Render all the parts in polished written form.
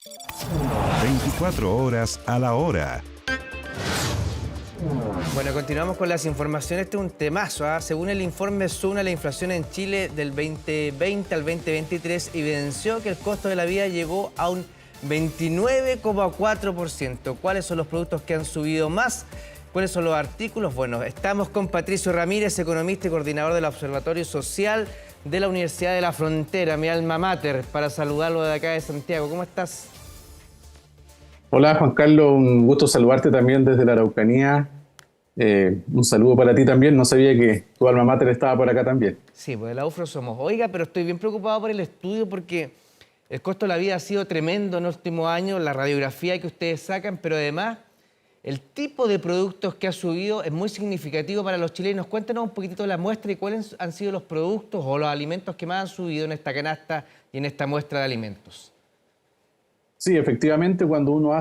24 horas a la hora. Bueno, continuamos con las informaciones. Este es un temazo, ¿ah? Según el informe SUNA, la inflación en Chile del 2020 al 2023 evidenció que el costo de la vida llegó a un 29,4%. ¿Cuáles son los productos que han subido más? ¿Cuáles son los artículos? Bueno, estamos con Patricio Ramírez, economista y coordinador del Observatorio Social de la Universidad de la Frontera, mi alma mater, para saludarlo de acá de Santiago. ¿Cómo estás? Hola Juan Carlos, un gusto saludarte también desde la Araucanía. Un saludo para ti también, no sabía que tu alma mater estaba por acá también. Sí, pues de la UFRO somos. Oiga, pero estoy bien preocupado por el estudio porque el costo de la vida ha sido tremendo en los últimos años, la radiografía que ustedes sacan, pero además el tipo de productos que ha subido es muy significativo para los chilenos. Cuéntanos un poquitito de la muestra y cuáles han sido los productos o los alimentos que más han subido en esta canasta y en esta muestra de alimentos. Sí, efectivamente, cuando uno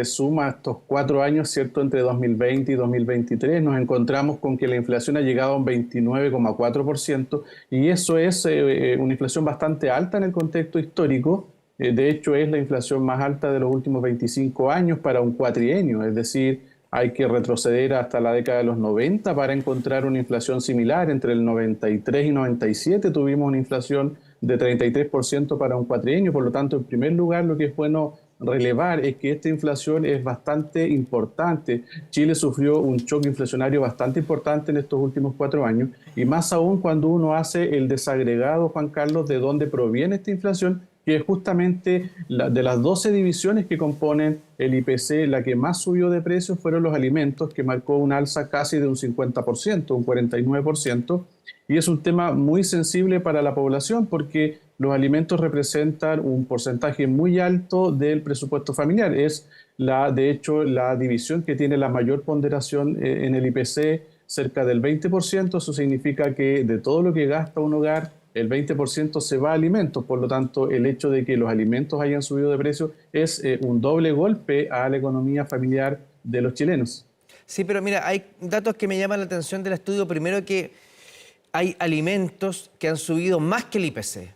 suma estos 4 años, ¿cierto? Entre 2020 y 2023, nos encontramos con que la inflación ha llegado a un 29,4% y eso es una inflación bastante alta en el contexto histórico. De hecho, es la inflación más alta de los últimos 25 años para un cuatrienio, es decir, hay que retroceder hasta la década de los 90 para encontrar una inflación similar. Entre el 93 y 97 tuvimos una inflación de 33% para un cuatrienio. Por lo tanto, en primer lugar, lo que es bueno relevar es que esta inflación es bastante importante. Chile sufrió un choque inflacionario bastante importante en estos últimos 4 años y más aún cuando uno hace el desagregado, Juan Carlos, de dónde proviene esta inflación, que es justamente de las 12 divisiones que componen el IPC, la que más subió de precios fueron los alimentos, que marcó un alza casi de un 50%, un 49%, y es un tema muy sensible para la población porque los alimentos representan un porcentaje muy alto del presupuesto familiar. Es, de hecho, la división que tiene la mayor ponderación en el IPC, cerca del 20%. Eso significa que de todo lo que gasta un hogar, el 20% se va a alimentos. Por lo tanto, el hecho de que los alimentos hayan subido de precio es un doble golpe a la economía familiar de los chilenos. Sí, pero mira, hay datos que me llaman la atención del estudio. Primero, que hay alimentos que han subido más que el IPC.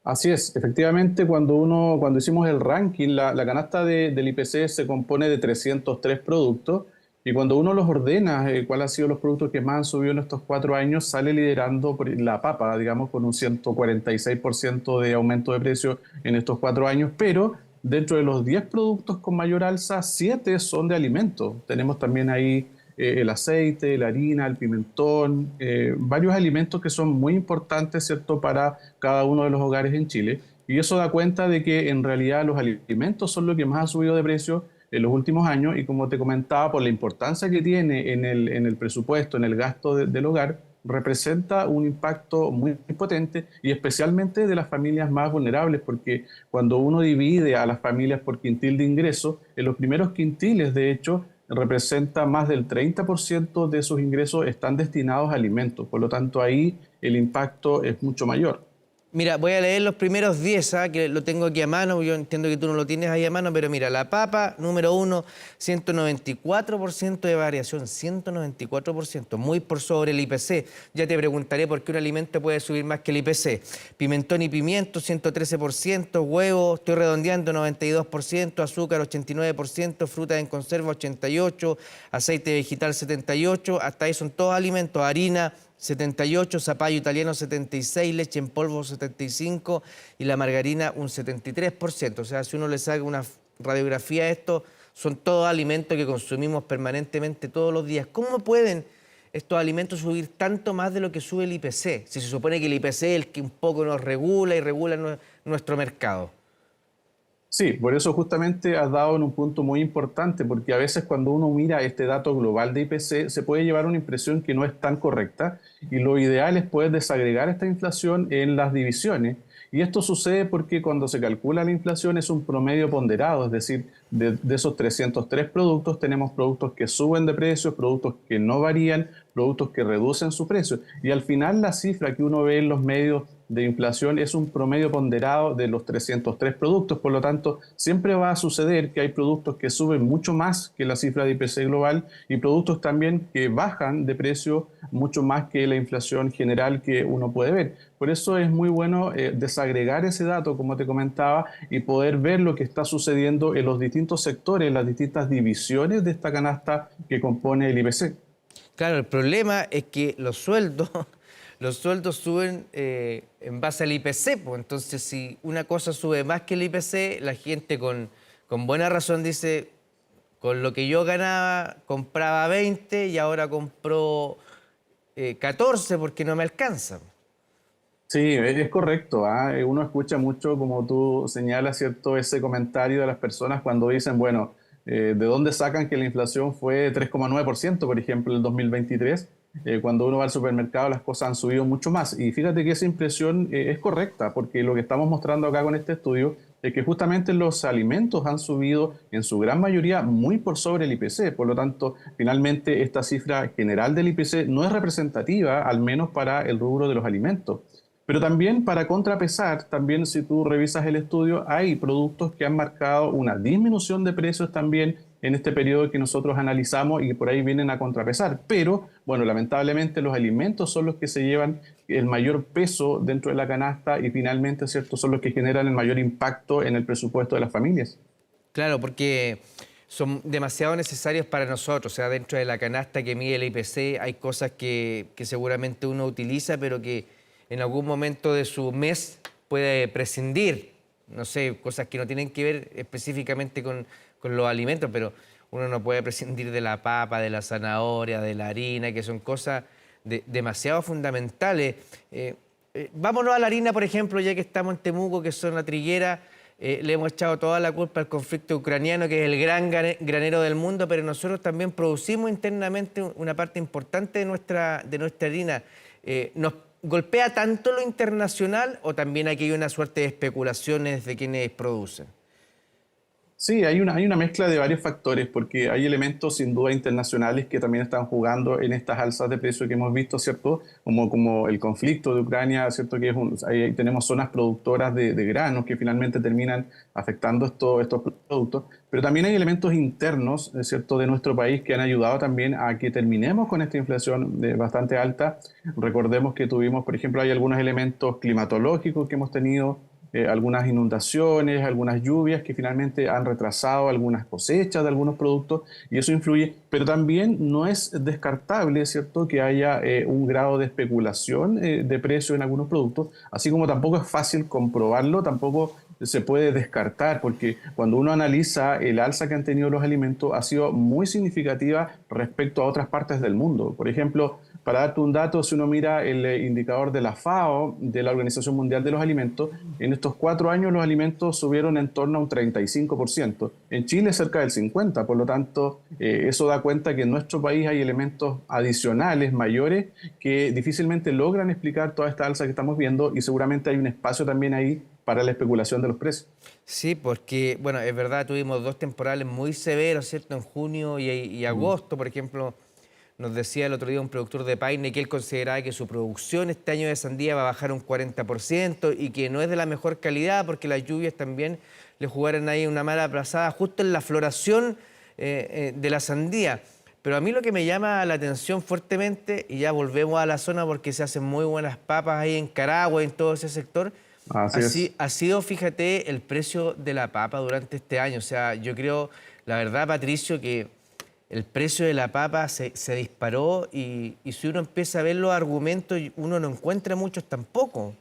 Así es, efectivamente, cuando hicimos el ranking, la canasta del IPC se compone de 303 productos y cuando uno los ordena, cuáles han sido los productos que más han subido en estos 4 años, sale liderando la papa, digamos, con un 146% de aumento de precio en estos 4 años, pero dentro de los 10 productos con mayor alza, 7 son de alimentos. Tenemos también ahí el aceite, la harina, el pimentón, varios alimentos que son muy importantes, ¿cierto?, para cada uno de los hogares en Chile. Y eso da cuenta de que en realidad los alimentos son lo que más ha subido de precio en los últimos años y como te comentaba, por la importancia que tiene en el presupuesto, en el gasto del hogar, representa un impacto muy potente y especialmente de las familias más vulnerables, porque cuando uno divide a las familias por quintil de ingresos, en los primeros quintiles, de hecho, representa más del 30% de sus ingresos están destinados a alimentos. Por lo tanto, ahí el impacto es mucho mayor. Mira, voy a leer los primeros 10, que lo tengo aquí a mano. Yo entiendo que tú no lo tienes ahí a mano, pero mira, la papa, número 1, 194% de variación, 194%, muy por sobre el IPC. Ya te preguntaré por qué un alimento puede subir más que el IPC. Pimentón y pimiento, 113%, huevos, estoy redondeando, 92%, azúcar, 89%, fruta en conserva, 88%, aceite vegetal, 78%, hasta ahí son todos alimentos, harina, 78, zapallo italiano 76, leche en polvo 75 y la margarina un 73%. O sea, si uno le saca una radiografía a esto, son todos alimentos que consumimos permanentemente todos los días. ¿Cómo pueden estos alimentos subir tanto más de lo que sube el IPC? Si se supone que el IPC es el que un poco nos regula y regula nuestro mercado. Sí, por eso justamente has dado en un punto muy importante, porque a veces cuando uno mira este dato global de IPC se puede llevar una impresión que no es tan correcta y lo ideal es poder desagregar esta inflación en las divisiones. Y esto sucede porque cuando se calcula la inflación es un promedio ponderado, es decir, de esos 303 productos tenemos productos que suben de precio, productos que no varían, productos que reducen su precio. Y al final la cifra que uno ve en los medios de inflación es un promedio ponderado de los 303 productos, por lo tanto, siempre va a suceder que hay productos que suben mucho más que la cifra de IPC global y productos también que bajan de precio mucho más que la inflación general que uno puede ver. Por eso es muy bueno desagregar ese dato, como te comentaba, y poder ver lo que está sucediendo en los distintos sectores, las distintas divisiones de esta canasta que compone el IPC. Claro, el problema es que los sueldos, los sueldos suben en base al IPC, pues. Entonces, si una cosa sube más que el IPC, la gente con buena razón dice, con lo que yo ganaba compraba 20 y ahora compró 14 porque no me alcanza. Sí, es correcto. Uno escucha mucho, como tú señalas, ¿cierto? Ese comentario de las personas cuando dicen, bueno, ¿de dónde sacan que la inflación fue 3,9%, por ejemplo, en el 2023? Cuando uno va al supermercado las cosas han subido mucho más. Y fíjate que esa impresión es correcta, porque lo que estamos mostrando acá con este estudio es que justamente los alimentos han subido en su gran mayoría muy por sobre el IPC. Por lo tanto, finalmente esta cifra general del IPC no es representativa, al menos para el rubro de los alimentos. Pero también para contrapesar, también si tú revisas el estudio, hay productos que han marcado una disminución de precios también en este periodo que nosotros analizamos y que por ahí vienen a contrapesar. Pero, bueno, lamentablemente los alimentos son los que se llevan el mayor peso dentro de la canasta y finalmente, ¿cierto?, son los que generan el mayor impacto en el presupuesto de las familias. Claro, porque son demasiado necesarios para nosotros. O sea, dentro de la canasta que mide el IPC hay cosas que seguramente uno utiliza, pero que en algún momento de su mes puede prescindir. No sé, cosas que no tienen que ver específicamente con los alimentos, pero uno no puede prescindir de la papa, de la zanahoria, de la harina, que son cosas demasiado fundamentales. Vámonos a la harina, por ejemplo, ya que estamos en Temuco, que son la triguera. Le hemos echado toda la culpa al conflicto ucraniano, que es el gran granero del mundo, pero nosotros también producimos internamente una parte importante de nuestra harina. ¿Nos golpea tanto lo internacional o también aquí hay una suerte de especulaciones de quienes producen? Sí, hay una mezcla de varios factores, porque hay elementos sin duda internacionales que también están jugando en estas alzas de precio que hemos visto, ¿cierto? Como el conflicto de Ucrania, ¿cierto? Que ahí tenemos zonas productoras de granos que finalmente terminan afectando estos productos, pero también hay elementos internos, ¿cierto?, de nuestro país que han ayudado también a que terminemos con esta inflación bastante alta. Recordemos que tuvimos, por ejemplo, hay algunos elementos climatológicos que hemos tenido, algunas inundaciones, algunas lluvias que finalmente han retrasado algunas cosechas de algunos productos y eso influye, pero también no es descartable, ¿cierto?, que haya un grado de especulación de precio en algunos productos, así como tampoco es fácil comprobarlo, tampoco se puede descartar, porque cuando uno analiza el alza que han tenido los alimentos ha sido muy significativa respecto a otras partes del mundo. Por ejemplo, para darte un dato, si uno mira el indicador de la FAO, de la Organización Mundial de los Alimentos, en estos 4 años los alimentos subieron en torno a un 35%. En Chile cerca del 50%. Por lo tanto, eso da cuenta que en nuestro país hay elementos adicionales, mayores, que difícilmente logran explicar toda esta alza que estamos viendo y seguramente hay un espacio también ahí para la especulación de los precios. Sí, porque, bueno, es verdad, tuvimos 2 temporales muy severos, ¿cierto? En junio y agosto, por ejemplo. Nos decía el otro día un productor de Paine que él consideraba que su producción este año de sandía va a bajar un 40% y que no es de la mejor calidad porque las lluvias también le jugaron ahí una mala pasada justo en la floración de la sandía. Pero a mí lo que me llama la atención fuertemente, y ya volvemos a la zona porque se hacen muy buenas papas ahí en Carahue, en todo ese sector, ha sido, fíjate, el precio de la papa durante este año. O sea, yo creo, la verdad, Patricio, que el precio de la papa se disparó y si uno empieza a ver los argumentos, uno no encuentra muchos tampoco.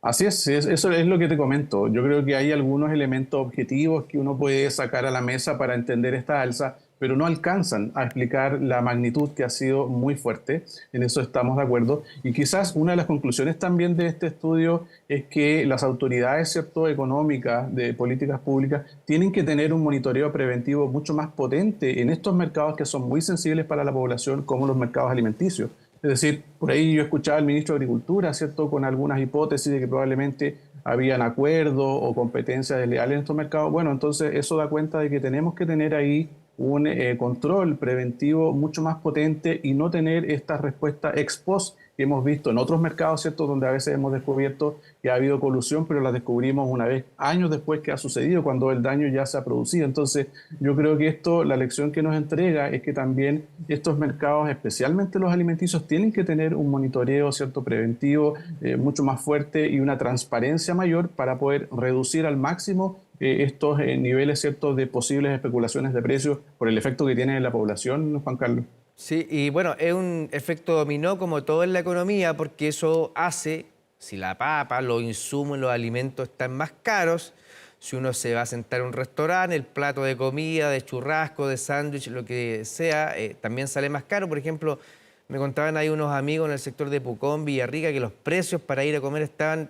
Así es, eso es lo que te comento. Yo creo que hay algunos elementos objetivos que uno puede sacar a la mesa para entender esta alza, pero no alcanzan a explicar la magnitud que ha sido muy fuerte. En eso estamos de acuerdo. Y quizás una de las conclusiones también de este estudio es que las autoridades, ¿cierto?, económicas, de políticas públicas, tienen que tener un monitoreo preventivo mucho más potente en estos mercados que son muy sensibles para la población, como los mercados alimenticios. Es decir, por ahí yo escuchaba al ministro de Agricultura, ¿cierto?, con algunas hipótesis de que probablemente habían acuerdos o competencias desleales en estos mercados. Bueno, entonces eso da cuenta de que tenemos que tener ahí un control preventivo mucho más potente y no tener esta respuesta ex post que hemos visto en otros mercados, ¿cierto? Donde a veces hemos descubierto que ha habido colusión, pero la descubrimos una vez, años después que ha sucedido, cuando el daño ya se ha producido. Entonces, yo creo que esto, la lección que nos entrega es que también estos mercados, especialmente los alimenticios, tienen que tener un monitoreo, ¿cierto? Preventivo, mucho más fuerte y una transparencia mayor para poder reducir al máximo estos niveles, ¿cierto?, de posibles especulaciones de precios por el efecto que tiene en la población, Juan Carlos. Sí, y bueno, es un efecto dominó como todo en la economía, porque eso hace, si la papa, los insumos, los alimentos están más caros, si uno se va a sentar en un restaurante, el plato de comida, de churrasco, de sándwich, lo que sea, también sale más caro. Por ejemplo, me contaban ahí unos amigos en el sector de Pucón, Villarrica, que los precios para ir a comer estaban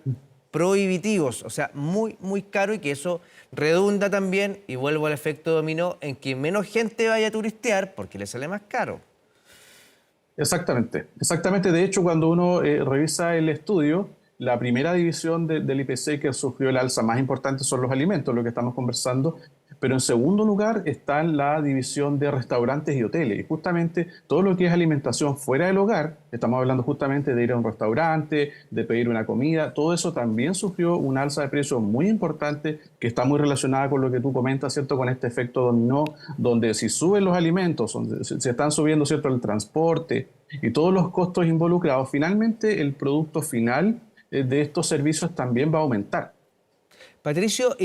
prohibitivos, o sea, muy, muy caro, y que eso redunda también, y vuelvo al efecto dominó, en que menos gente vaya a turistear porque le sale más caro. Exactamente, exactamente. De hecho, cuando uno revisa el estudio, la primera división del IPC que sufrió el alza más importante son los alimentos, lo que estamos conversando, pero en segundo lugar está la división de restaurantes y hoteles. Y justamente todo lo que es alimentación fuera del hogar, estamos hablando justamente de ir a un restaurante, de pedir una comida, todo eso también sufrió una alza de precios muy importante que está muy relacionada con lo que tú comentas, ¿cierto? Con este efecto dominó, donde si suben los alimentos, donde se están subiendo, ¿cierto?, el transporte y todos los costos involucrados, finalmente el producto final de estos servicios también va a aumentar. Patricio,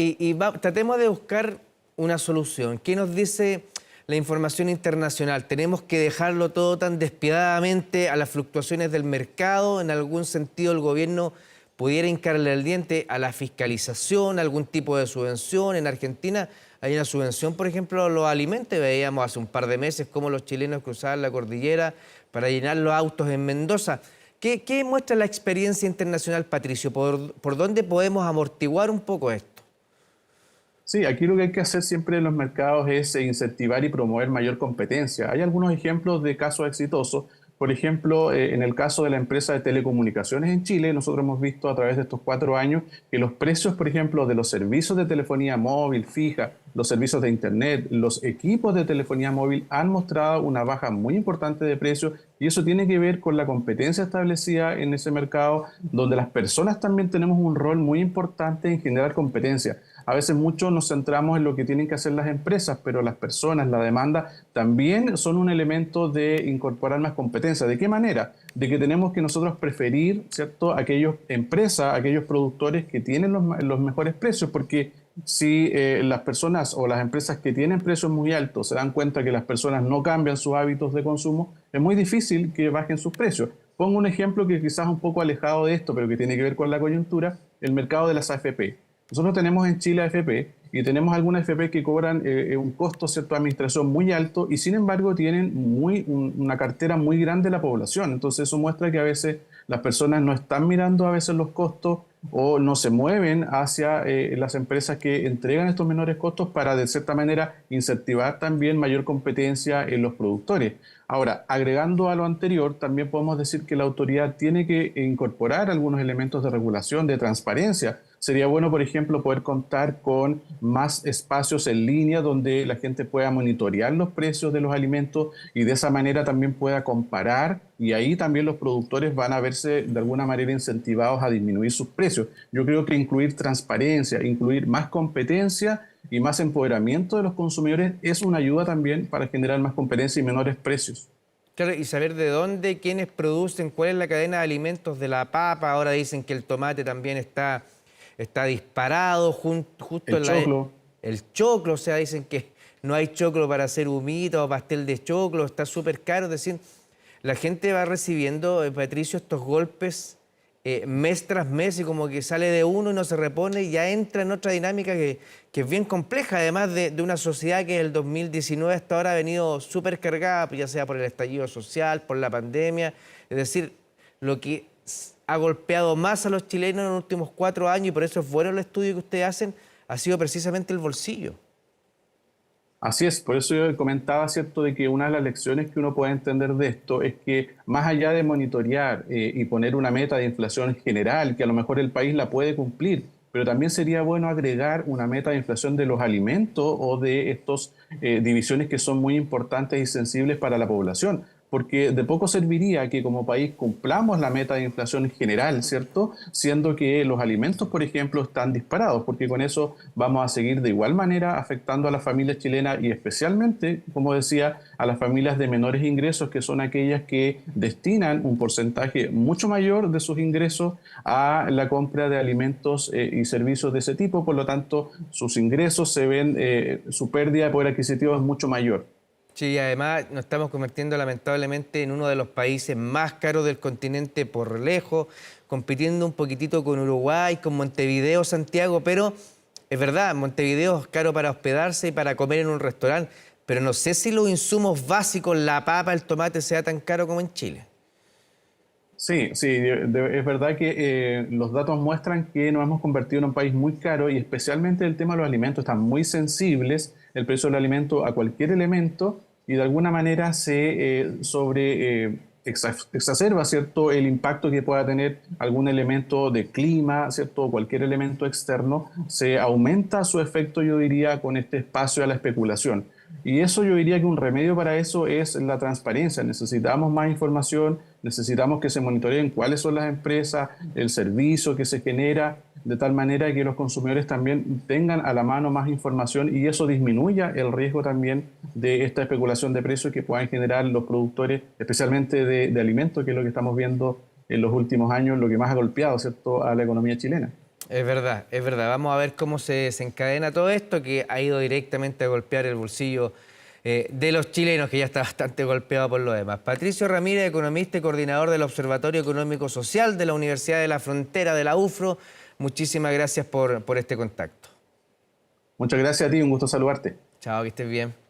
tratemos de buscar una solución. ¿Qué nos dice la información internacional? ¿Tenemos que dejarlo todo tan despiadadamente a las fluctuaciones del mercado? ¿En algún sentido el gobierno pudiera hincarle el diente a la fiscalización, algún tipo de subvención? En Argentina hay una subvención, por ejemplo, a los alimentos. Veíamos hace un par de meses cómo los chilenos cruzaban la cordillera para llenar los autos en Mendoza. ¿Qué muestra la experiencia internacional, Patricio? ¿Por dónde podemos amortiguar un poco esto? Sí, aquí lo que hay que hacer siempre en los mercados es incentivar y promover mayor competencia. Hay algunos ejemplos de casos exitosos. Por ejemplo, en el caso de la empresa de telecomunicaciones en Chile, nosotros hemos visto a través de estos 4 años que los precios, por ejemplo, de los servicios de telefonía móvil fija, los servicios de Internet, los equipos de telefonía móvil han mostrado una baja muy importante de precios, y eso tiene que ver con la competencia establecida en ese mercado, donde las personas también tenemos un rol muy importante en generar competencia. A veces mucho nos centramos en lo que tienen que hacer las empresas, pero las personas, la demanda, también son un elemento de incorporar más competencia. ¿De qué manera? De que tenemos que nosotros preferir, ¿cierto?, aquellas empresas, aquellos productores que tienen los mejores precios, porque si las personas o las empresas que tienen precios muy altos se dan cuenta que las personas no cambian sus hábitos de consumo, es muy difícil que bajen sus precios. Pongo un ejemplo que quizás es un poco alejado de esto, pero que tiene que ver con la coyuntura, el mercado de las AFP. Nosotros tenemos en Chile AFP y tenemos algunas AFP que cobran un costo, ¿cierto?, de administración muy alto, y sin embargo tienen una cartera muy grande de la población. Entonces eso muestra que a veces las personas no están mirando a veces los costos o no se mueven hacia las empresas que entregan estos menores costos para de cierta manera incentivar también mayor competencia en los productores. Ahora, agregando a lo anterior, también podemos decir que la autoridad tiene que incorporar algunos elementos de regulación, de transparencia. Sería bueno, por ejemplo, poder contar con más espacios en línea donde la gente pueda monitorear los precios de los alimentos y de esa manera también pueda comparar, y ahí también los productores van a verse de alguna manera incentivados a disminuir sus precios. Yo creo que incluir transparencia, incluir más competencia y más empoderamiento de los consumidores es una ayuda también para generar más competencia y menores precios. Claro, y saber de dónde, quiénes producen, cuál es la cadena de alimentos de la papa. Ahora dicen que el tomate también está disparado justo El choclo. el choclo, o sea, dicen que no hay choclo para hacer humita o pastel de choclo, está súper caro. Es decir, la gente va recibiendo, Patricio, estos golpes mes tras mes, y como que sale de uno y no se repone y ya entra en otra dinámica que es bien compleja, además de una sociedad que el 2019 hasta ahora ha venido súper cargada, ya sea por el estallido social, por la pandemia. Es decir, lo que ha golpeado más a los chilenos en los últimos 4 años, y por eso es bueno el estudio que ustedes hacen, ha sido precisamente el bolsillo. Así es, por eso yo comentaba, ¿cierto?, de que una de las lecciones que uno puede entender de esto es que más allá de monitorear y poner una meta de inflación general, que a lo mejor el país la puede cumplir, pero también sería bueno agregar una meta de inflación de los alimentos o de estas divisiones que son muy importantes y sensibles para la población. porque de poco serviría que como país cumplamos la meta de inflación general, ¿cierto? Siendo que los alimentos, por ejemplo, están disparados, porque con eso vamos a seguir de igual manera afectando a las familias chilenas y especialmente, como decía, a las familias de menores ingresos, que son aquellas que destinan un porcentaje mucho mayor de sus ingresos a la compra de alimentos y servicios de ese tipo. Por lo tanto, sus ingresos se ven, su pérdida de poder adquisitivo es mucho mayor. Sí, además nos estamos convirtiendo lamentablemente en uno de los países más caros del continente por lejos, compitiendo un poquitito con Uruguay, con Montevideo, Santiago, pero es verdad, Montevideo es caro para hospedarse y para comer en un restaurante, pero no sé si los insumos básicos, la papa, el tomate, sea tan caro como en Chile. Sí, sí, es verdad que los datos muestran que nos hemos convertido en un país muy caro y especialmente el tema de los alimentos están muy sensibles, el precio del alimento a cualquier elemento y de alguna manera se exacerba, ¿cierto?, el impacto que pueda tener algún elemento de clima, ¿cierto?, o cualquier elemento externo, se aumenta su efecto, yo diría, con este espacio a la especulación. Y eso yo diría que un remedio para eso es la transparencia. Necesitamos más información, necesitamos que se monitoreen cuáles son las empresas, el servicio que se genera, de tal manera que los consumidores también tengan a la mano más información y eso disminuya el riesgo también de esta especulación de precios que puedan generar los productores, especialmente de alimentos, que es lo que estamos viendo en los últimos años, lo que más ha golpeado, ¿cierto?, a la economía chilena. Es verdad, es verdad. Vamos a ver cómo se desencadena todo esto, que ha ido directamente a golpear el bolsillo de los chilenos, que ya está bastante golpeado por lo demás. Patricio Ramírez, economista y coordinador del Observatorio Económico Social de la Universidad de la Frontera de la UFRO, muchísimas gracias por este contacto. Muchas gracias a ti, un gusto saludarte. Chao, que estés bien.